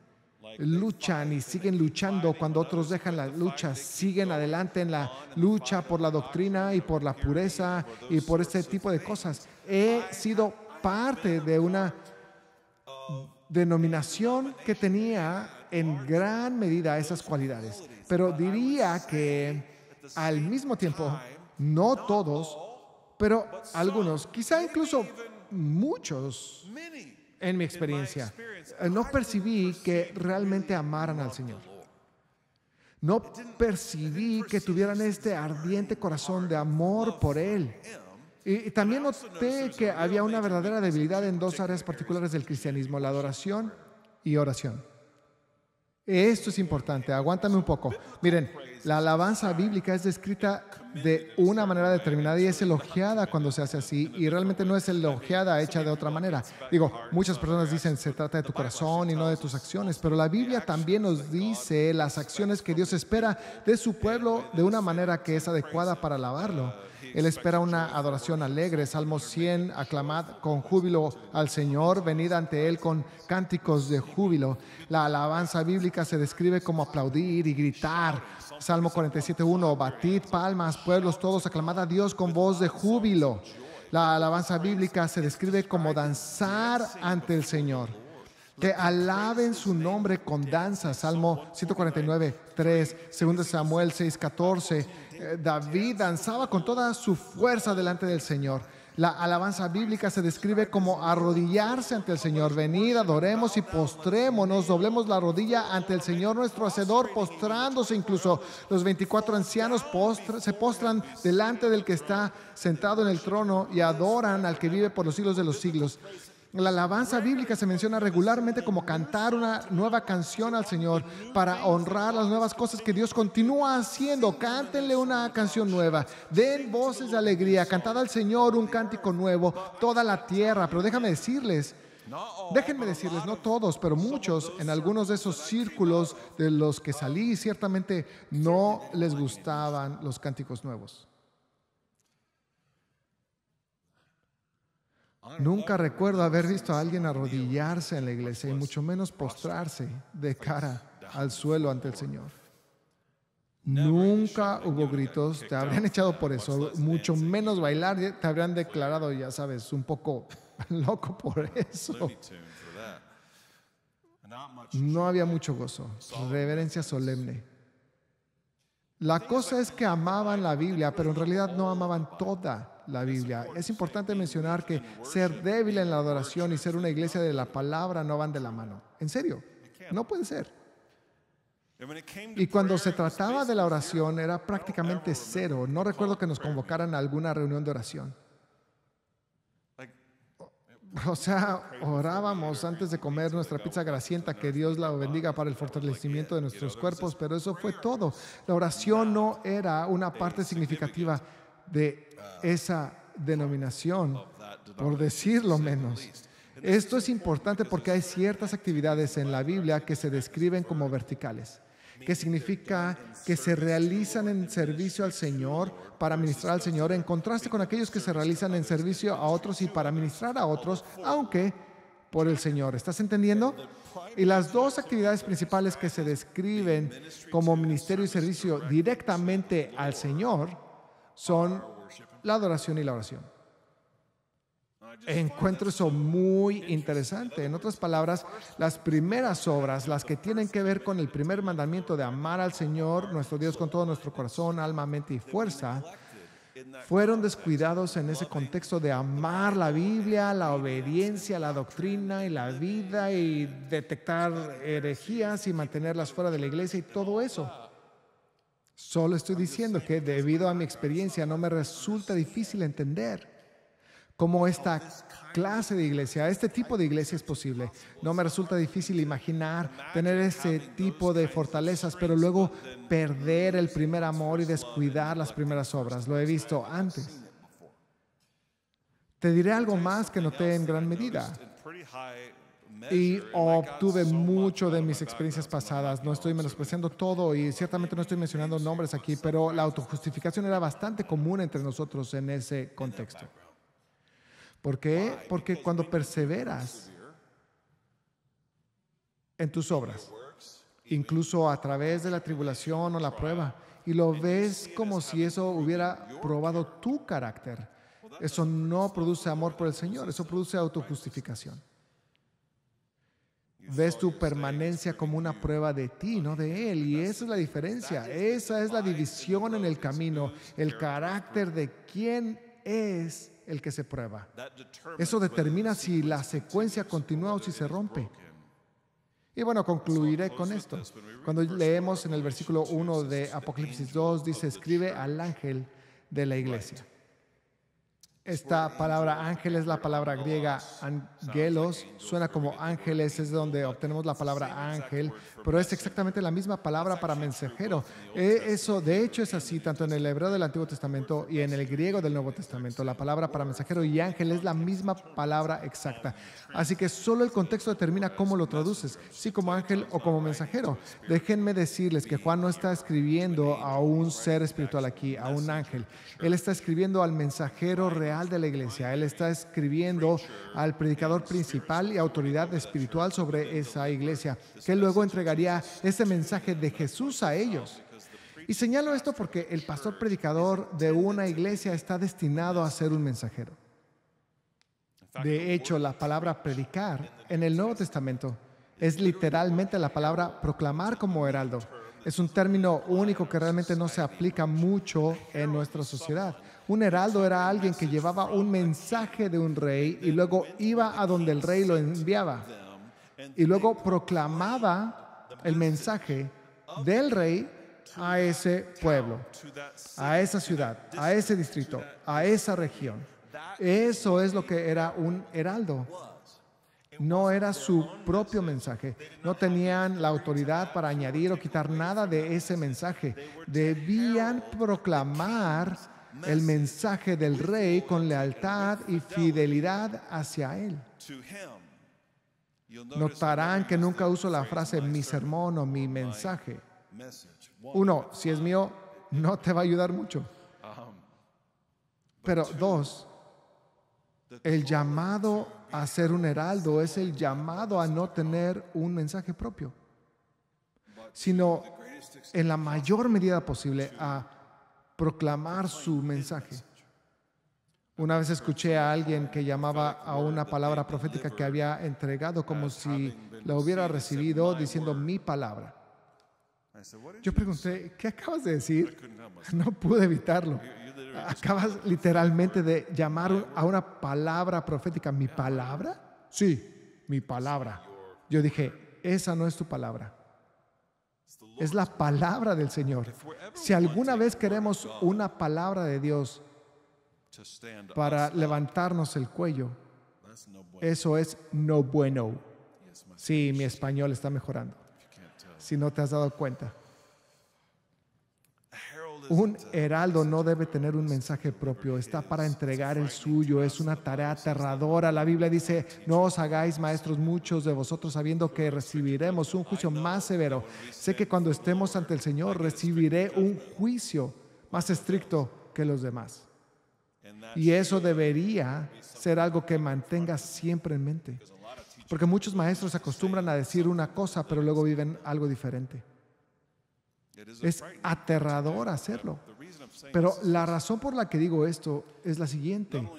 Luchan y siguen luchando cuando otros dejan la lucha, siguen adelante en la lucha por la doctrina y por la pureza y por este tipo de cosas. He sido parte de una denominación que tenía en gran medida esas cualidades, pero diría que al mismo tiempo, no todos, pero algunos, quizá incluso muchos, en mi experiencia, no percibí que realmente amaran al Señor. No percibí que tuvieran este ardiente corazón de amor por Él. Y también noté que había una verdadera debilidad en dos áreas particulares del cristianismo, la adoración y oración. Esto es importante, aguántame un poco. Miren, la alabanza bíblica es descrita de una manera determinada y es elogiada cuando se hace así, y realmente no es elogiada hecha de otra manera. Digo, muchas personas dicen se trata de tu corazón y no de tus acciones, pero la Biblia también nos dice las acciones que Dios espera de su pueblo de una manera que es adecuada para alabarlo. Él espera una adoración alegre. Salmo 100, aclamad con júbilo al Señor, venid ante Él con cánticos de júbilo. La alabanza bíblica se describe como aplaudir y gritar. Salmo 47:1, batid palmas, pueblos todos, aclamad a Dios con voz de júbilo. La alabanza bíblica se describe como danzar ante el Señor. Que alaben su nombre con danza. Salmo 149:3, 2 Samuel 6:14. David danzaba con toda su fuerza delante del Señor. La alabanza bíblica se describe como arrodillarse ante el Señor. Venid, adoremos y postrémonos, doblemos la rodilla ante el Señor nuestro Hacedor, postrándose. Incluso los 24 ancianos se postran delante del que está sentado en el trono y adoran al que vive por los siglos de los siglos. La alabanza bíblica se menciona regularmente como cantar una nueva canción al Señor para honrar las nuevas cosas que Dios continúa haciendo. Cántenle una canción nueva, den voces de alegría, cantad al Señor un cántico nuevo, toda la tierra. Pero déjenme decirles, no todos, pero muchos en algunos de esos círculos de los que salí, ciertamente no les gustaban los cánticos nuevos. Nunca recuerdo haber visto a alguien arrodillarse en la iglesia y mucho menos postrarse de cara al suelo ante el Señor. Nunca hubo gritos, te habrían echado por eso, mucho menos bailar, te habrían declarado, ya sabes, un poco loco por eso. No había mucho gozo, reverencia solemne. La cosa es que amaban la Biblia, pero en realidad no amaban toda la Biblia. Es importante mencionar que ser débil en la adoración y ser una iglesia de la palabra no van de la mano. En serio, no puede ser. Y cuando se trataba de la oración era prácticamente cero. No recuerdo que nos convocaran a alguna reunión de oración. O sea, orábamos antes de comer nuestra pizza grasienta, que Dios la bendiga para el fortalecimiento de nuestros cuerpos, pero eso fue todo. La oración no era una parte significativa de esa denominación, por decirlo menos. Esto es importante porque hay ciertas actividades en la Biblia que se describen como verticales, que significa que se realizan en servicio al Señor, para ministrar al Señor, en contraste con aquellos que se realizan en servicio a otros y para ministrar a otros, aunque por el Señor. ¿Estás entendiendo? Y las dos actividades principales que se describen como ministerio y servicio directamente al Señor son la adoración y la oración. Encuentro eso muy interesante. En otras palabras, las primeras obras, las que tienen que ver con el primer mandamiento de amar al Señor, nuestro Dios, con todo nuestro corazón, alma, mente y fuerza, fueron descuidados en ese contexto de amar la Biblia, la obediencia, la doctrina y la vida, y detectar herejías y mantenerlas fuera de la iglesia y todo eso. Solo estoy diciendo que debido a mi experiencia no me resulta difícil entender cómo esta clase de iglesia, este tipo de iglesia es posible. No me resulta difícil imaginar tener ese tipo de fortalezas, pero luego perder el primer amor y descuidar las primeras obras. Lo he visto antes. Te diré algo más que noté en gran medida y obtuve mucho de mis experiencias pasadas. No estoy menospreciando todo y ciertamente no estoy mencionando nombres aquí, pero la autojustificación era bastante común entre nosotros en ese contexto. ¿Por qué? Porque cuando perseveras en tus obras, incluso a través de la tribulación o la prueba, y lo ves como si eso hubiera probado tu carácter, eso no produce amor por el Señor, eso produce autojustificación. Ves tu permanencia como una prueba de ti, no de Él. Y esa es la diferencia. Esa es la división en el camino. El carácter de quién es el que se prueba. Eso determina si la secuencia continúa o si se rompe. Y bueno, concluiré con esto. Cuando leemos en el versículo 1 de Apocalipsis 2, dice: escribe al ángel de la iglesia. Esta palabra ángel es la palabra griega angelos, suena como ángeles, es de donde obtenemos la palabra ángel, pero es exactamente la misma palabra para mensajero. Eso, de hecho, es así tanto en el hebreo del Antiguo Testamento y en el griego del Nuevo Testamento. La palabra para mensajero y ángel es la misma palabra exacta. Así que solo el contexto determina cómo lo traduces, si como ángel o como mensajero. Déjenme decirles que Juan no está escribiendo a un ser espiritual aquí, a un ángel. Él está escribiendo al mensajero real de la iglesia. Él está escribiendo al predicador principal y autoridad espiritual sobre esa iglesia, que luego entregaría ese mensaje de Jesús a ellos. Y señalo esto porque el pastor predicador de una iglesia está destinado a ser un mensajero. De hecho, la palabra predicar en el Nuevo Testamento es literalmente la palabra proclamar como heraldo. Es un término único que realmente no se aplica mucho en nuestra sociedad. Un heraldo era alguien que llevaba un mensaje de un rey y luego iba a donde el rey lo enviaba y luego proclamaba el mensaje del rey a ese pueblo, a esa ciudad, a ese distrito, a esa región. Eso es lo que era un heraldo. No era su propio mensaje. No tenían la autoridad para añadir o quitar nada de ese mensaje. Debían proclamar el mensaje del rey con lealtad y fidelidad hacia él. Notarán que nunca uso la frase mi sermón o mi mensaje. Uno, si es mío, no te va a ayudar mucho. Pero dos, el llamado a ser un heraldo es el llamado a no tener un mensaje propio, sino en la mayor medida posible a proclamar su mensaje. Una vez escuché a alguien que llamaba a una palabra profética que había entregado como si la hubiera recibido diciendo mi palabra. Yo pregunté, ¿qué acabas de decir? No pude evitarlo. Acabas literalmente de llamar a una palabra profética. ¿Mi palabra? Sí, mi palabra. Yo dije, esa no es tu palabra. Es la palabra del Señor. Si alguna vez queremos una palabra de Dios para levantarnos el cuello, eso es no bueno. Sí, mi español está mejorando. Si no te has dado cuenta. Un heraldo no debe tener un mensaje propio, está para entregar el suyo, es una tarea aterradora. La Biblia dice, no os hagáis maestros muchos de vosotros sabiendo que recibiremos un juicio más severo. Sé que cuando estemos ante el Señor recibiré un juicio más estricto que los demás. Y eso debería ser algo que mantengas siempre en mente. Porque muchos maestros se acostumbran a decir una cosa, pero luego viven algo diferente. Es aterrador hacerlo. Pero la razón por la que digo esto es la siguiente.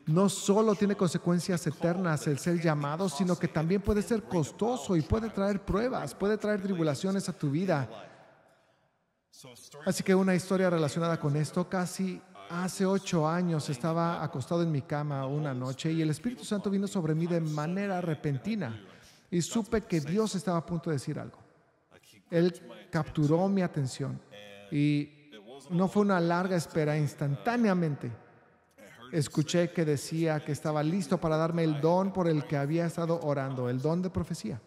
No solo tiene consecuencias eternas el ser llamado, sino que también puede ser costoso y puede traer pruebas, puede traer tribulaciones a tu vida. Así que una historia relacionada con esto, casi hace 8 años estaba acostado en mi cama una noche y el Espíritu Santo vino sobre mí de manera repentina y supe que Dios estaba a punto de decir algo. Él capturó mi atención y no fue una larga espera. Instantáneamente escuché que decía que estaba listo para darme el don por el que había estado orando, el don de profecía.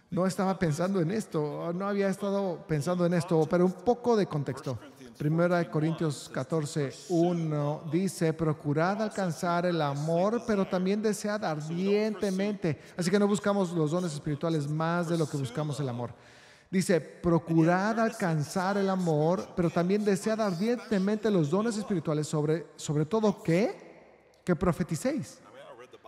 No estaba pensando en esto, no había estado pensando en esto, pero un poco de contexto. 1 Corintios 14:1 dice, procurad alcanzar el amor, pero también desead ardientemente. Así que no buscamos los dones espirituales más de lo que buscamos el amor. Dice, procurad alcanzar el amor, pero también desead ardientemente los dones espirituales, sobre todo que profeticéis.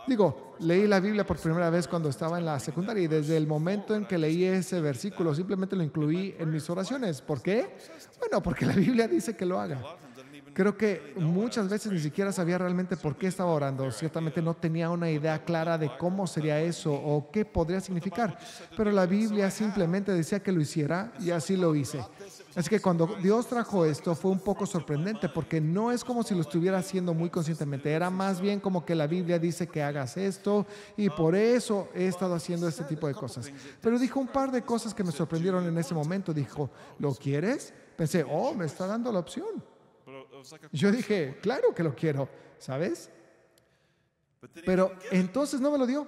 Digo, leí la Biblia por primera vez cuando estaba en la secundaria y desde el momento en que leí ese versículo simplemente lo incluí en mis oraciones. ¿Por qué? Bueno, porque la Biblia dice que lo haga. Creo que muchas veces ni siquiera sabía realmente por qué estaba orando. Ciertamente no tenía una idea clara de cómo sería eso o qué podría significar. Pero la Biblia simplemente decía que lo hiciera y así lo hice. Así que cuando Dios trajo esto fue un poco sorprendente porque no es como si lo estuviera haciendo muy conscientemente. Era más bien como que la Biblia dice que hagas esto y por eso he estado haciendo este tipo de cosas. Pero dijo un par de cosas que me sorprendieron en ese momento. Dijo, ¿lo quieres? Pensé, me está dando la opción. Yo dije, claro que lo quiero, ¿sabes? Pero entonces no me lo dio.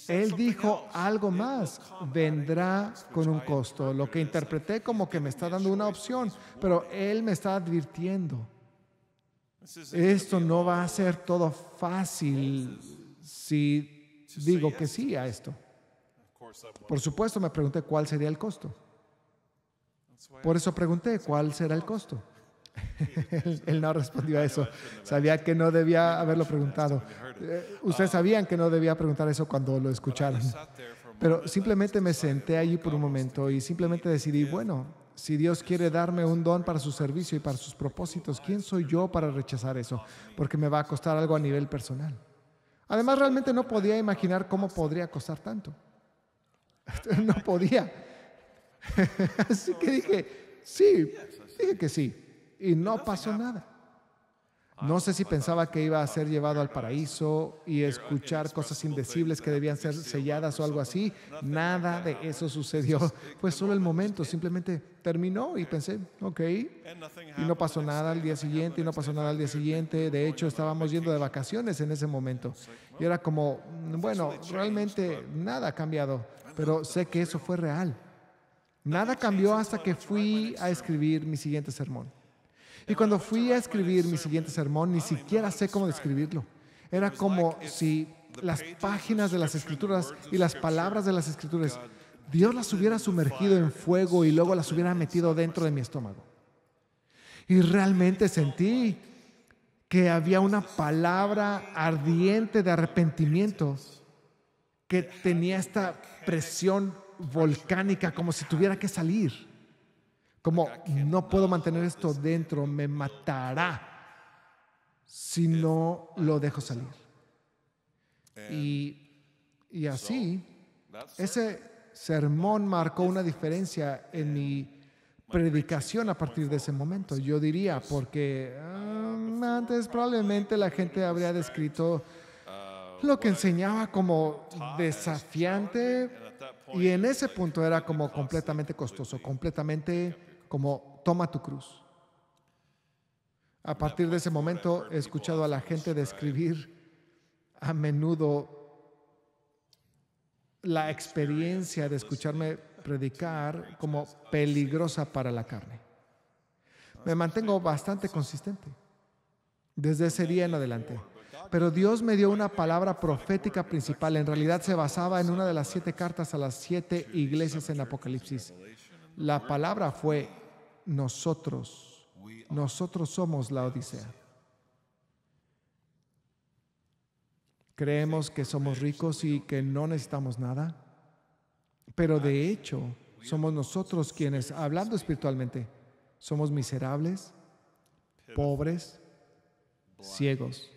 Él dijo algo más, vendrá con un costo, lo que interpreté como que me está dando una opción, pero Él me está advirtiendo. Esto no va a ser todo fácil si digo que sí a esto. Por supuesto, me pregunté cuál sería el costo. Por eso pregunté cuál será el costo. Él no respondió a eso. Sabía que no debía haberlo preguntado. Ustedes sabían que no debía preguntar eso cuando lo escucharon. Pero simplemente me senté allí por un momento y simplemente decidí, bueno, si Dios quiere darme un don para su servicio y para sus propósitos, ¿quién soy yo para rechazar eso? Porque me va a costar algo a nivel personal. Además, realmente no podía imaginar cómo podría costar tanto. No podía. Así que dije que sí. Y no pasó nada. No sé si pensaba que iba a ser llevado al paraíso y escuchar cosas indecibles que debían ser selladas o algo así. Nada de eso sucedió. Fue solo el momento. Simplemente terminó y pensé, ok. Y no pasó nada al día siguiente, y no pasó nada al día siguiente. De hecho, estábamos yendo de vacaciones en ese momento. Y era como, bueno, realmente nada ha cambiado. Pero sé que eso fue real. Nada cambió hasta que fui a escribir mi siguiente sermón. Y cuando fui a escribir mi siguiente sermón, ni siquiera sé cómo describirlo. Era como si las páginas de las Escrituras y las palabras de las Escrituras, Dios las hubiera sumergido en fuego y luego las hubiera metido dentro de mi estómago. Y realmente sentí que había una palabra ardiente de arrepentimiento que tenía esta presión volcánica como si tuviera que salir. Como no puedo mantener esto dentro, me matará si no lo dejo salir. Y así, ese sermón marcó una diferencia en mi predicación a partir de ese momento. Yo diría, porque antes probablemente la gente habría descrito lo que enseñaba como desafiante y en ese punto era como completamente costoso, completamente como toma tu cruz. A partir de ese momento he escuchado a la gente describir a menudo la experiencia de escucharme predicar como peligrosa para la carne. Me mantengo bastante consistente desde ese día en adelante. Pero Dios me dio una palabra profética principal. En realidad se basaba en una de las 7 cartas a las 7 iglesias en Apocalipsis. La palabra fue nosotros. Nosotros somos la Odisea. Creemos que somos ricos y que no necesitamos nada. Pero de hecho, somos nosotros quienes, hablando espiritualmente, somos miserables, pobres, ciegos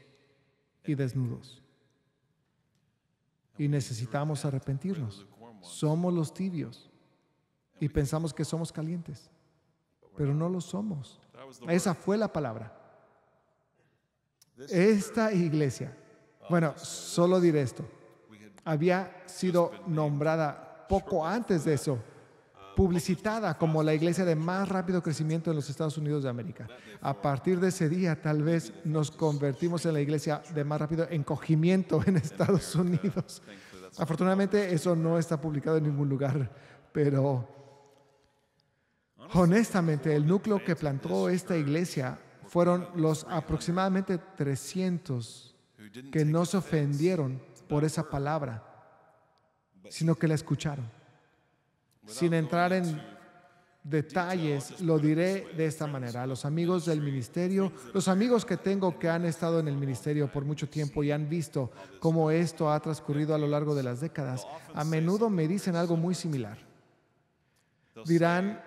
y desnudos. Y necesitamos arrepentirnos. Somos los tibios y pensamos que somos calientes, pero no lo somos. Esa fue la palabra. Esta iglesia, bueno, solo diré esto, había sido nombrada poco antes de eso, publicitada como la iglesia de más rápido crecimiento en los Estados Unidos de América. A partir de ese día, tal vez nos convertimos en la iglesia de más rápido encogimiento en Estados Unidos. Afortunadamente, eso no está publicado en ningún lugar, pero honestamente, el núcleo que plantó esta iglesia fueron los aproximadamente 300 que no se ofendieron por esa palabra, sino que la escucharon. Sin entrar en detalles, lo diré de esta manera. A los amigos del ministerio, los amigos que tengo que han estado en el ministerio por mucho tiempo y han visto cómo esto ha transcurrido a lo largo de las décadas, a menudo me dicen algo muy similar. Dirán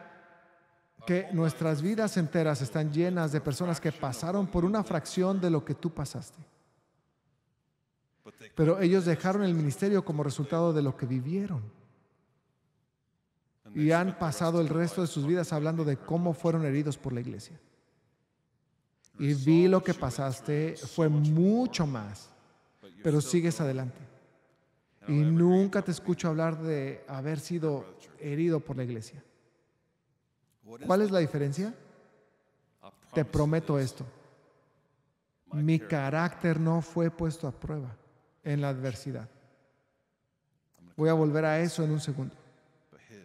que nuestras vidas enteras están llenas de personas que pasaron por una fracción de lo que tú pasaste. Pero ellos dejaron el ministerio como resultado de lo que vivieron. Y han pasado el resto de sus vidas hablando de cómo fueron heridos por la iglesia. Y vi lo que pasaste, fue mucho más, pero sigues adelante. Y nunca te escucho hablar de haber sido herido por la iglesia. ¿Cuál es la diferencia? te prometo esto. Mi carácter no fue puesto a prueba en la adversidad. Voy a volver a eso en un segundo.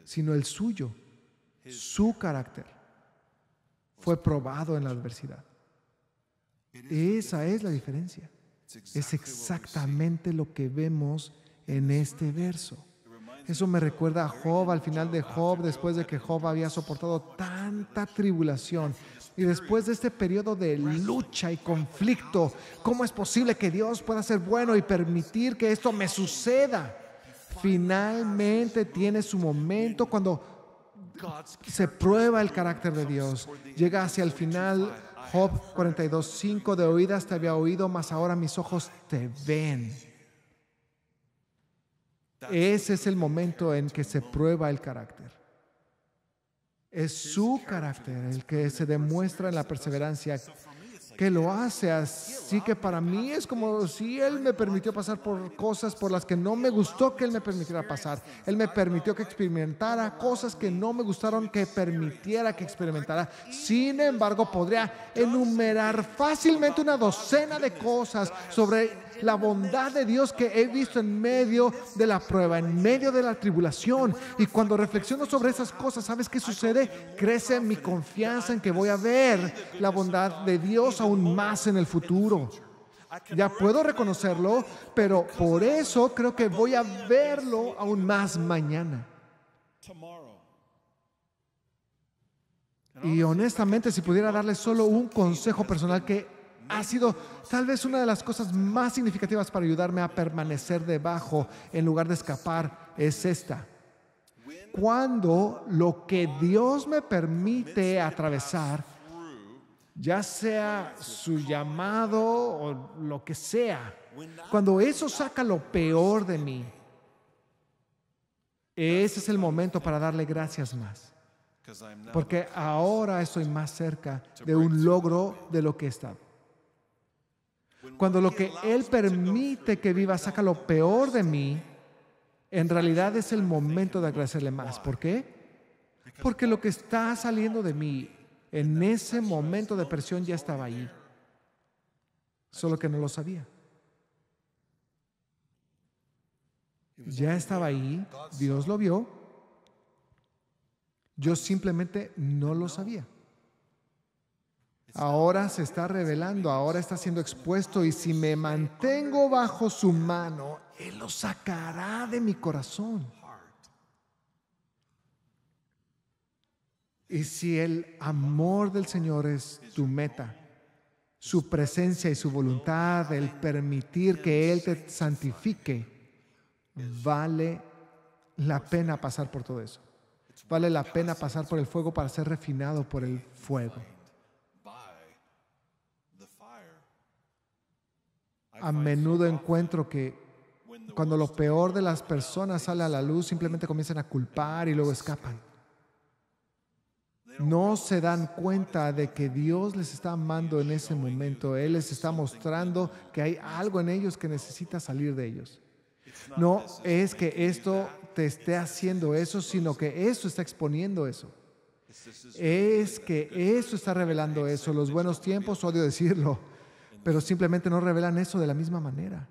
Sino el suyo, su carácter, fue probado en la adversidad. Esa es la diferencia. Es exactamente lo que vemos en este verso. Eso me recuerda a Job, al final de Job, después de que Job había soportado tanta tribulación. Y después de este periodo de lucha y conflicto, ¿cómo es posible que Dios pueda ser bueno y permitir que esto me suceda? Finalmente tiene su momento cuando se prueba el carácter de Dios. Llega hacia el final, Job 42:5, de oídas te había oído, mas ahora mis ojos te ven. Ese es el momento en que se prueba el carácter. Es su carácter el que se demuestra en la perseverancia, que lo hace. Así que para mí es como si Él me permitió pasar por cosas por las que no me gustó que Él me permitiera pasar. Él me permitió que experimentara cosas que no me gustaron que permitiera que experimentara. Sin embargo, podría enumerar fácilmente una docena de cosas sobre la bondad de Dios que he visto en medio de la prueba, en medio de la tribulación. Y cuando reflexiono sobre esas cosas, ¿sabes qué sucede? Crece mi confianza en que voy a ver la bondad de Dios aún más en el futuro. Ya puedo reconocerlo, pero por eso creo que voy a verlo aún más mañana. Y honestamente, si pudiera darle solo un consejo personal que ha sido tal vez una de las cosas más significativas para ayudarme a permanecer debajo en lugar de escapar, es esta. Cuando lo que Dios me permite atravesar, ya sea su llamado o lo que sea, cuando eso saca lo peor de mí, ese es el momento para darle gracias más. Porque ahora estoy más cerca de un logro de lo que he estado. Cuando lo que Él permite que viva saca lo peor de mí, en realidad es el momento de agradecerle más. ¿Por qué? Porque lo que está saliendo de mí en ese momento de presión ya estaba ahí, solo que no lo sabía. Ya estaba ahí, Dios lo vio, yo simplemente no lo sabía. Ahora se está revelando, ahora está siendo expuesto, y si me mantengo bajo su mano, Él lo sacará de mi corazón. Y si el amor del Señor es tu meta, su presencia y su voluntad, el permitir que Él te santifique, vale la pena pasar por todo eso. Vale la pena pasar por el fuego para ser refinado por el fuego. A menudo encuentro que cuando lo peor de las personas sale a la luz, simplemente comienzan a culpar y luego escapan. No se dan cuenta de que Dios les está amando en ese momento. Él les está mostrando que hay algo en ellos que necesita salir de ellos. No es que esto te esté haciendo eso, sino que eso está exponiendo eso. Es que eso está revelando eso. Los buenos tiempos, odio decirlo, pero simplemente no revelan eso de la misma manera.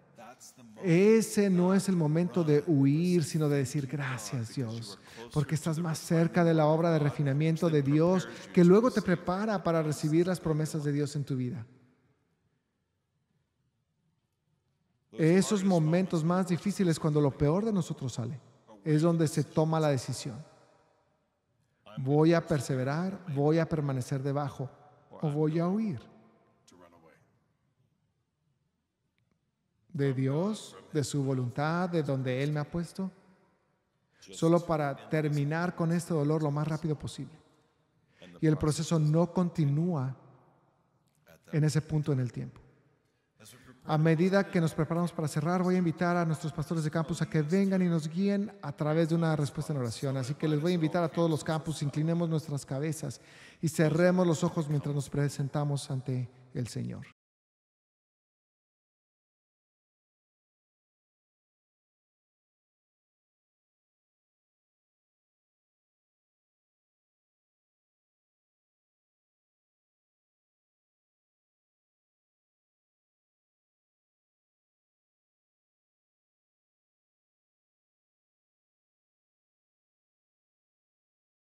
Ese no es el momento de huir, sino de decir gracias, Dios, porque estás más cerca de la obra de refinamiento de Dios, que luego te prepara para recibir las promesas de Dios en tu vida. Esos momentos más difíciles, cuando lo peor de nosotros sale, es donde se toma la decisión. ¿Voy a perseverar? ¿Voy a permanecer debajo? ¿O voy a huir? De Dios, de su voluntad, de donde Él me ha puesto, solo para terminar con este dolor lo más rápido posible. Y el proceso no continúa en ese punto en el tiempo. A medida que nos preparamos para cerrar, voy a invitar a nuestros pastores de campus a que vengan y nos guíen a través de una respuesta en oración. Así que les voy a invitar a todos los campus, inclinemos nuestras cabezas y cerremos los ojos mientras nos presentamos ante el Señor.